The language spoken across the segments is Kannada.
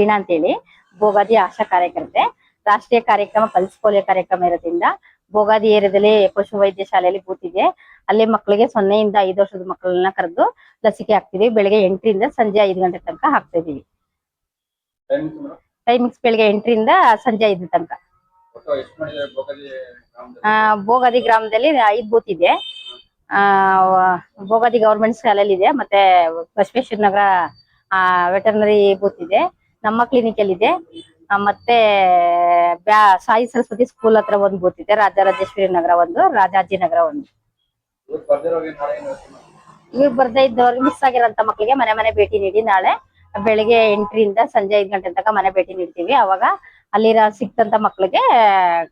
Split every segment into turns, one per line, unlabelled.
ಮೀನಾ ಅಂತೇಳಿ, ಭೋಗಾದಿ ಆಶಾ ಕಾರ್ಯಕರ್ತೆ. ರಾಷ್ಟ್ರೀಯ ಕಾರ್ಯಕ್ರಮ ಪಲ್ಸ್ ಪೋಲಿಯೋ ಕಾರ್ಯಕ್ರಮ ಇರೋದ್ರಿಂದ ಭೋಗಾದಿ ಏರಿಯಾದಲ್ಲಿ ಪಶು ವೈದ್ಯ ಶಾಲೆಯಲ್ಲಿ ಬೂತ್ ಇದೆ. ಅಲ್ಲಿ ಮಕ್ಕಳಿಗೆ 0 ಇಂದ 5 ವರ್ಷದ ಮಕ್ಕಳನ್ನ ಕರೆದು ಲಸಿಕೆ ಹಾಕ್ತಿವಿ. ಬೆಳಿಗ್ಗೆ 8 ರಿಂದ ಸಂಜೆ 5 ಗಂಟೆ ತನಕ ಹಾಕ್ತಾ ಇದೀವಿ. ಟೈಮಿಂಗ್ಸ್ ಬೆಳಿಗ್ಗೆ 8 ರಿಂದ ಸಂಜೆ 5 ತನಕ. ಭೋಗಾದಿ ಗ್ರಾಮದಲ್ಲಿ 5 ಬೂತ್ ಇದೆ. ಭೋಗಾದಿ ಗವರ್ಮೆಂಟ್ ಶಾಲೆಯಲ್ಲಿ ಇದೆ, ಮತ್ತೆ ಬಸವೇಶ್ವರ ನಗರ ವೆಟರ್ನರಿ ಬೂತ್ ಇದೆ, ನಮ್ಮ ಕ್ಲಿನಿಕ್ ಅಲ್ಲಿ ಇದೆ, ಮತ್ತೆ ಸಾಯಿ ಸರಸ್ವತಿ ಸ್ಕೂಲ್ ಹತ್ರ ಒಂದು ಬೂತ್ ಇದೆ, ರಾಜರಾಜೇಶ್ವರಿ ನಗರ ಒಂದು, ರಾಜಾಜಿ ನಗರ ಒಂದು. ಇವ್ರು ಬರ್ದೇ ಇದ್ದವ್ರಿಗೆ ಮಿಸ್ ಆಗಿರೋಂತ ಮಕ್ಕಳಿಗೆ ಮನೆ ಮನೆ ಭೇಟಿ ನೀಡಿ ನಾಳೆ ಬೆಳಿಗ್ಗೆ 8 ರಿಂದ ಸಂಜೆ 5 ಗಂಟೆ ತನಕ ಮನೆ ಭೇಟಿ ನೀಡ್ತೀವಿ. ಅವಾಗ ಅಲ್ಲಿರ ಸಿಕ್ತಂತ ಮಕ್ಕಳಿಗೆ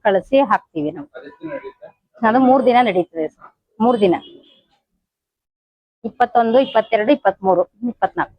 ಕಳಿಸಿ ಹಾಕ್ತಿವಿ ನಾವು. ಅದು 3 ದಿನ ನಡೀತದೆ. 3 ದಿನ 21, 22, 23, 24.